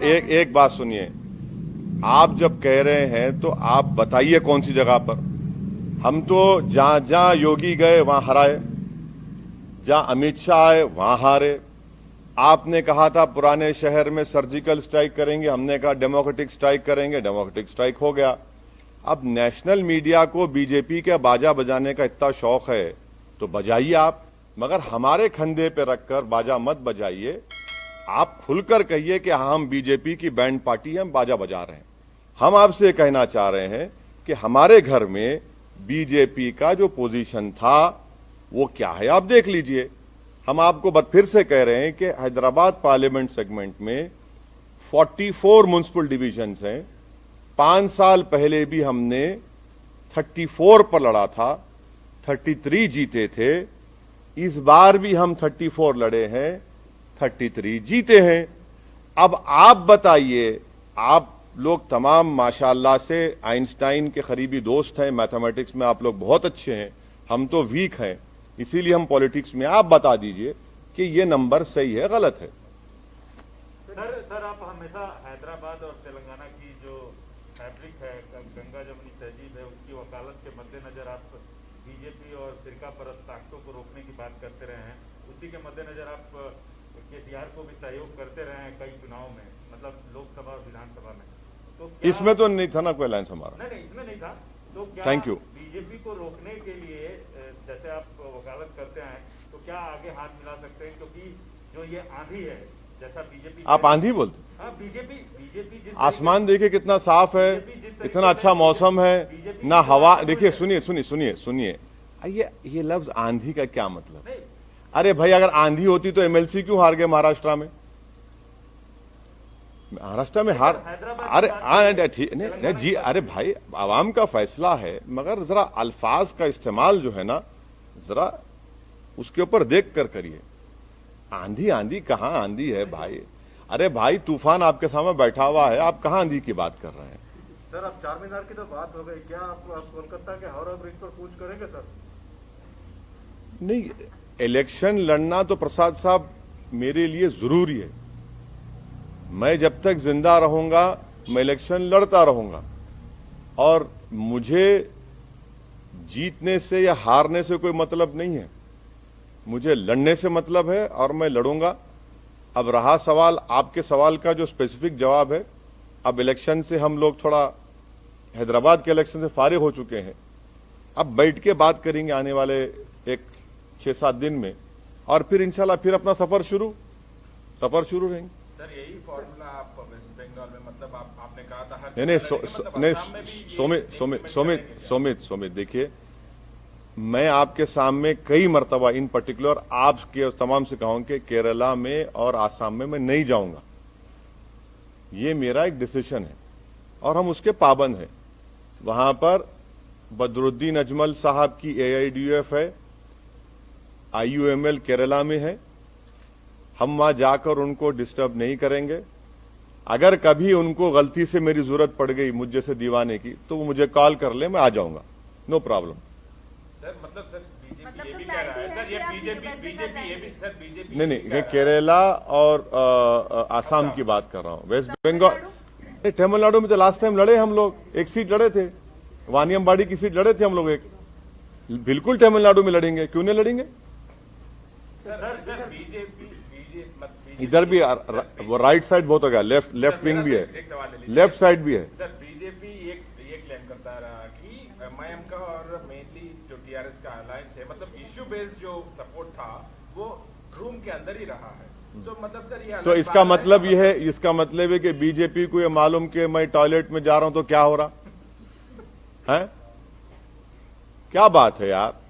एक बात सुनिए, आप जब कह रहे हैं तो आप बताइए कौन सी जगह पर। हम तो जहां जहां योगी गए वहां हराए, जहां अमित शाह आए वहां हारे। आपने कहा था पुराने शहर में सर्जिकल स्ट्राइक करेंगे, हमने कहा डेमोक्रेटिक स्ट्राइक करेंगे, डेमोक्रेटिक स्ट्राइक हो गया। अब नेशनल मीडिया को बीजेपी के बाजा बजाने का इतना शौक है तो बजाइए आप, मगर हमारे कंधे पे रखकर बाजा मत बजाइए। आप खुलकर कहिए कि हाँ, हम बीजेपी की बैंड पार्टी, हम बाजा बजा रहे हैं। हम आपसे कहना चाह रहे हैं कि हमारे घर में बीजेपी का जो पोजीशन था वो क्या है आप देख लीजिए। हम आपको फिर से कह रहे हैं कि हैदराबाद पार्लियामेंट सेगमेंट में 44 म्युनिसिपल डिविजन्स हैं। 5 साल पहले भी हमने 34 पर लड़ा था, 33 जीते थे। इस बार भी हम 34 लड़े हैं, 33 जीते हैं। अब आप बताइए, आप लोग तमाम माशाल्लाह से आइंस्टाइन के करीबी दोस्त हैं, मैथमेटिक्स में आप लोग बहुत अच्छे हैं, हम तो वीक हैं, इसीलिए हम पॉलिटिक्स में। आप बता दीजिए कि ये नंबर सही है गलत है। सर आप हमेशा हैदराबाद और तेलंगाना की जो फैब्रिक है, गंगा जमुनी तहजीब है, उसकी वकालत के मद्देनजर आप बीजेपी और फिरका परस्त ताकतों को रोकने की बात करते रहे हैं। उसी के मद्देनजर आप केसीआर को भी सहयोग करते रहे हैं कई चुनाव में, मतलब लोकसभा और विधानसभा में। तो इसमें तो नहीं था ना कोई अलायंस हमारा। नहीं, इसमें नहीं था। तो क्या थैंक यू। बीजेपी को रोकने के लिए जैसे आप वकालत करते हैं तो क्या आगे हाथ मिला सकते हैं, क्योंकि जो ये आंधी है, जैसा बीजेपी, आप आंधी बोलते? हाँ, बीजेपी आसमान देखिए कितना साफ है, इतना अच्छा मौसम है ना, हवा देखिए। सुनिए, ये लफ्ज आंधी का क्या मतलब? अरे भाई, अगर आंधी होती तो एमएलसी क्यों हार गए महाराष्ट्र में? महाराष्ट्र में हार, अरे ठीक नहीं जी, अरे भाई आवाम का फैसला है, मगर जरा अल्फाज का इस्तेमाल जो है ना, जरा उसके ऊपर देख कर करिए। आंधी कहाँ आंधी है भाई? अरे भाई, तूफान आपके सामने बैठा हुआ है, आप कहाँ आंधी की बात कर रहे हैं? सर अब चार मीनार की तो बात हो गई, क्या आप कोलकाता के हावड़ा ब्रिज पर कूच करेंगे सर? नहीं, इलेक्शन लड़ना तो प्रसाद साहब मेरे लिए जरूरी है। मैं जब तक जिंदा रहूंगा मैं इलेक्शन लड़ता रहूंगा, और मुझे जीतने से या हारने से कोई मतलब नहीं है, मुझे लड़ने से मतलब है और मैं लड़ूंगा। अब रहा सवाल आपके सवाल का जो स्पेसिफिक जवाब है, अब इलेक्शन से हम लोग थोड़ा हैदराबाद के इलेक्शन से फारिग हो चुके हैं, अब बैठ के बात करेंगे आने वाले एक 6-7 दिन में, और फिर इंशाल्लाह फिर अपना सफर शुरू रहेंगे। सर यही फॉर्मूला आप वेस्ट बंगाल में, मतलब आपने कहा था सोमित देखिए, मैं आपके सामने कई मर्तबा इन पर्टिकुलर आपके तमाम से कहूं कि केरला में और आसाम में मैं नहीं जाऊंगा। ये मेरा एक डिसीजन है और हम उसके पाबंद हैं। वहां पर बदरुद्दीन अजमल साहब की AIDUF है, IUML केरला में है, हम वहां जाकर उनको डिस्टर्ब नहीं करेंगे। अगर कभी उनको गलती से मेरी जरूरत पड़ गई मुझ जैसे दीवाने की, तो वो मुझे कॉल कर ले, मैं आ जाऊंगा, नो प्रॉब्लम। सर मतलब सर बीजेपी ये भी कह रहा है, सर ये बीजेपी ये भी, सर बीजेपी नहीं, ये केरला और आसाम की बात कर रहा हूँ। वेस्ट बंगाल, तमिलनाडु में तो लास्ट टाइम लड़े हम लोग, एक सीट लड़े थे, वानियमबाड़ी की सीट लड़े थे हम लोग एक। बिल्कुल तमिलनाडु में लड़ेंगे, क्यों नहीं लड़ेंगे? सर बीजेपी इधर भी वो राइट साइड बहुत हो गया, लेफ्ट विंग भी है, लेफ्ट साइड भी है। सर बीजेपी ये क्लेम करता रहा कि MIM का और मेनली जो TRS का अलायंस है, मतलब इश्यू बेस्ड जो सपोर्ट था वो रूम के अंदर ही रहा है। तो मतलब सर ये, तो इसका मतलब ये है, इसका मतलब है कि बीजेपी को ये मालूम कि मैं टॉयलेट में जा रहा हूं तो क्या हो रहा है? क्या बात है यार?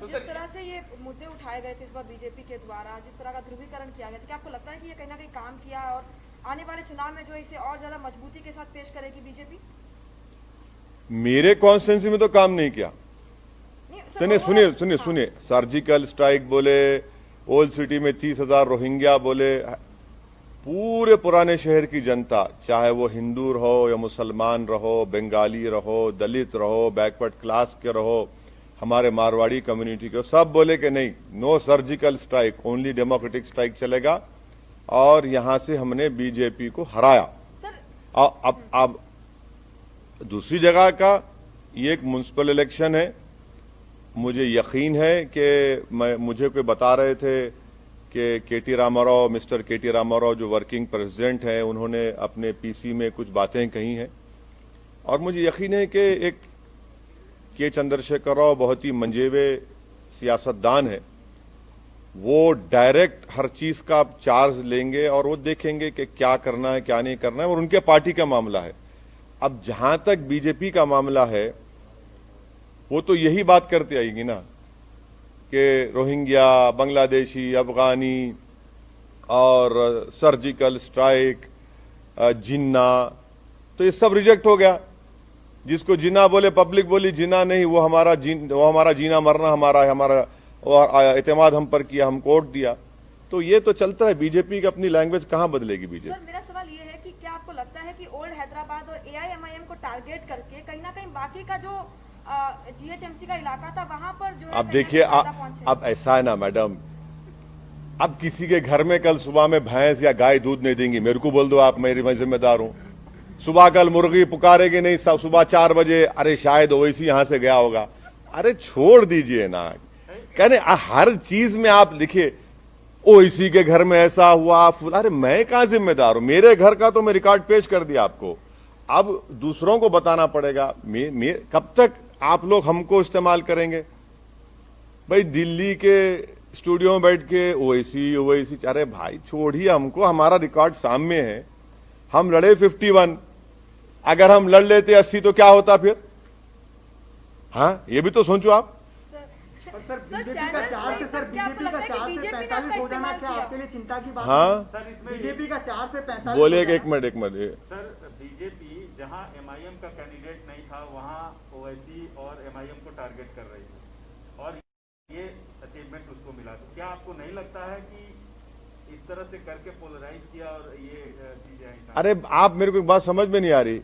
जिस तरह से ये मुद्दे उठाए गए थे इस बार बीजेपी के द्वारा, जिस तरह का ध्रुवीकरण किया गया था, क्या आपको लगता है कि ये कहीं ना कहीं काम किया और आने वाले चुनाव में जो इसे और ज्यादा मजबूती के साथ पेश करेगी बीजेपी? मेरे कॉन्स्टिट्यूंसी में तो काम नहीं किया। सुनिए, सर्जिकल स्ट्राइक बोले, ओल्ड सिटी में 30,000 रोहिंग्या बोले, पूरे पुराने शहर की जनता, चाहे वो हिंदू रहो या मुसलमान रहो, बंगाली रहो, दलित रहो, बैकवर्ड क्लास के रहो, हमारे मारवाड़ी कम्युनिटी के, सब बोले कि नहीं, no surgical strike, only democratic strike चलेगा। और यहां से हमने बीजेपी को हराया। अब दूसरी जगह का ये एक म्युनिसिपल इलेक्शन है। मुझे यकीन है कि मुझे कोई बता रहे थे कि केटी रामाराव, मिस्टर केटी रामाराव जो वर्किंग प्रेसिडेंट हैं, उन्होंने अपने पीसी में कुछ बातें कही हैं और मुझे यकीन है कि एक के चंद्रशेखर राव बहुत ही मंजेवे सियासतदान है। वो डायरेक्ट हर चीज का चार्ज लेंगे और वो देखेंगे कि क्या करना है क्या नहीं करना है, और उनके पार्टी का मामला है। अब जहां तक बीजेपी का मामला है, वो तो यही बात करते आएगी ना कि रोहिंग्या, बांग्लादेशी, अफगानी और सर्जिकल स्ट्राइक, जिन्ना, तो ये सब रिजेक्ट हो गया। जिसको जिन्ना बोले, पब्लिक बोली जिन्ना नहीं, वो हमारा जीना मरना हमारा एतमाद हम पर किया, हम कोर्ट दिया। तो ये तो चलता है। बीजेपी की अपनी लैंग्वेज कहां बदलेगी बीजेपी? सर, मेरा सवाल ये है कि क्या आपको लगता है कि ओल्ड हैदराबाद और एआईएमआईएम को टारगेट करके कहीं ना कहीं बाकी का जो जीएचएमसी का इलाका था वहां पर जो अब देखिए, अब ऐसा है ना मैडम, अब किसी के घर में कल सुबह में भैंस या गाय दूध नहीं देंगी, मेरे को बोल दो आप, मैं जिम्मेदार हूं। सुबह कल मुर्गी पुकारेगी नहीं, सुबह 4 बजे, अरे शायद ओवैसी यहां से गया होगा। अरे छोड़ दीजिए ना, कहने हर चीज में आप लिखिए ओवैसी के घर में ऐसा हुआ। अरे मैं कहां जिम्मेदार हूं? मेरे घर का तो मैं रिकॉर्ड पेश कर दिया आपको। अब दूसरों को बताना पड़ेगा। कब तक आप लोग हमको इस्तेमाल करेंगे? भाई दिल्ली के स्टूडियो में बैठ के ओवैसी, अरे भाई छोड़िए हमको, हमारा रिकॉर्ड सामने है। हम लड़े 51, अगर हम लड़ लेते 80 तो क्या होता फिर? हाँ, ये भी तो सोचो आप। सर बीजेपी का 4 से 45 हो जाना क्या आपके लिए चिंता की बात? हाँ, बीजेपी का 4 से 45। बोले एक मिनट। सर, बीजेपी जहां एमआईएम का कैंडिडेट नहीं था वहां ओवैसी और एमआईएम को टारगेट कर रही थी और ये अचीवमेंट उसको मिला। तो क्या आपको नहीं लगता है कि इस तरह से करके पोलराइज किया और ये चीजें? अरे आप, मेरे को एक बात समझ में नहीं आ रही,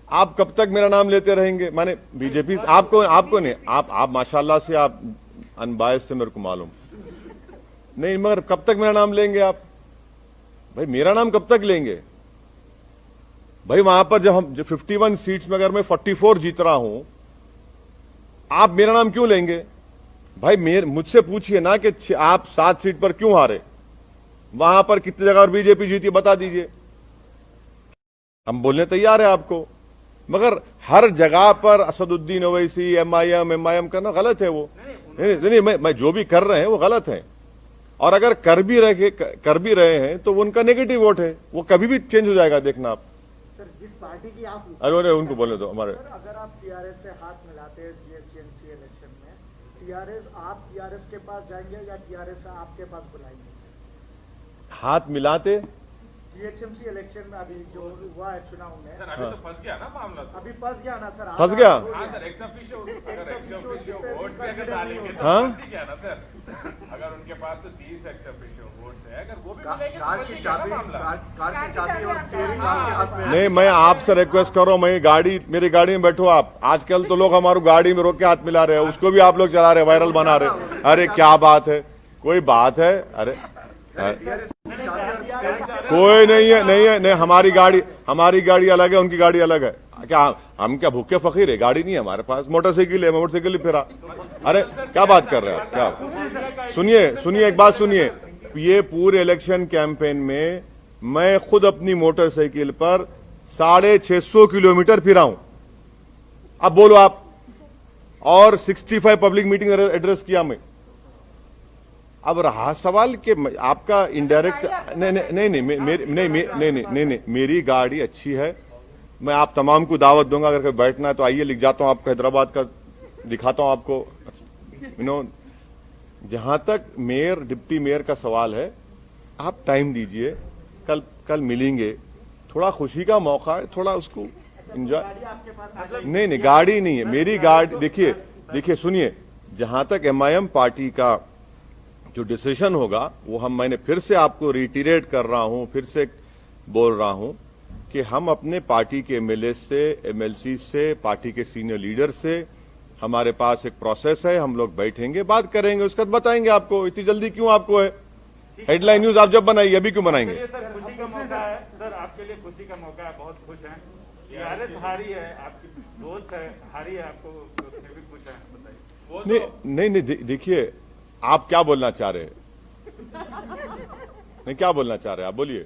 आप कब तक मेरा नाम लेते रहेंगे? माने बीजेपी आपको नहीं, आप माशाल्लाह से आप अनबायस थे, मेरे को मालूम नहीं, मगर कब तक मेरा नाम लेंगे आप? भाई मेरा नाम कब तक लेंगे भाई? वहां पर जब 51 सीट्स में अगर मैं 44 जीत रहा हूं, आप मेरा नाम क्यों लेंगे? भाई मुझसे पूछिए ना कि आप 7 सीट पर क्यों हारे, वहां पर कितनी जगह और बीजेपी जीती, बता दीजिए। हम बोलने तैयार है आपको, मगर हर जगह पर असदुद्दीन ओवैसी, एमआईएम करना गलत है। वो नहीं, मैं जो भी कर रहे हैं वो गलत है। और अगर कर भी रहे हैं तो उनका नेगेटिव वोट है, वो कभी भी चेंज हो जाएगा, देखना आप। सर, जिस पार्टी की आप, अरे उनको बोलने दो हमारे। अगर आप टीआरएस से हाथ मिलाते हैं जीएचएमसी इलेक्शन में, आप टीआरएस के पास जाएंगे या टीआरएस आपके पास बुलाएंगे? हाथ मिलाते जीएचएमसी इलेक्शन में अभी जो हुआ है चुनाव में, सर अभी तो फंस गया ना मामला। अभी फंस गया ना सर? फंस गया। हाँ सर, एक्स ऑफिशियो वोट भी अगर डालेंगे तो हाँ? फंस ही गया ना सर। अगर उनके पास तो 30 एक्स ऑफिशियो वोट्स है, अगर वो भी मिलेंगे तो फंस ही गया ना मामला। कार की चाबी और स्टीयरिंग आपके हाथ में है। नहीं, मैं आपसे रिक्वेस्ट कर रहा हूं, मेरी गाड़ी में बैठो आप। आजकल तो लोग हमारी गाड़ी में रोक के हाथ मिला रहे हैं, उसको भी आप लोग चला रहे, वायरल बना रहे। अरे क्या बात है, कोई बात है? अरे कोई नहीं है, हमारी गाड़ी अलग है, उनकी गाड़ी अलग है। क्या हम क्या भूखे फकीर है? गाड़ी नहीं है हमारे पास, मोटरसाइकिल है, मोटरसाइकिल ही फिरा। अरे क्या बात कर रहे हैं आप? क्या? सुनिए एक बात सुनिए। ये पूरे इलेक्शन कैंपेन में मैं खुद अपनी मोटरसाइकिल पर 650 किलोमीटर फिरा हूं। अब बोलो आप। और 65 पब्लिक मीटिंग एड्रेस किया मैं। अब रहा सवाल कि आपका इनडायरेक्ट, नहीं, मेरी गाड़ी अच्छी है। मैं आप तमाम को दावत दूंगा, अगर कभी बैठना है तो आइए, लिख जाता हूं आपको, हैदराबाद का दिखाता हूं आपको। जहां तक मेयर डिप्टी मेयर का सवाल है, आप टाइम दीजिए, कल मिलेंगे, थोड़ा खुशी का मौका है, थोड़ा उसको एंजॉय। नहीं, गाड़ी नहीं है मेरी गाड़ी। देखिए सुनिए, जहां तक एमआईएम पार्टी का जो डिसीजन होगा वो मैंने फिर से आपको रिटीरेट कर रहा हूं, फिर से बोल रहा हूं कि हम अपने पार्टी के एमएलए से, एमएलसी से, पार्टी के सीनियर लीडर से, हमारे पास एक प्रोसेस है, हम लोग बैठेंगे, बात करेंगे, उसके बाद बताएंगे आपको। इतनी जल्दी क्यों आपको है? हेडलाइन न्यूज आप जब बनाइए, अभी क्यों बनाएंगे? चलिए सर, खुशी का मौका है सर, आपके लिए खुशी का मौका है, बहुत खुश हैं। टीआरएस हारी है, आपकी दोस्त है, हारी है, आपको फिर भी खुश है, बताइए। नहीं, देखिए आप क्या बोलना चाह रहे हैं? नहीं, क्या बोलना चाह रहे हैं आप? बोलिए।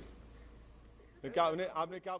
क्या आपने क्या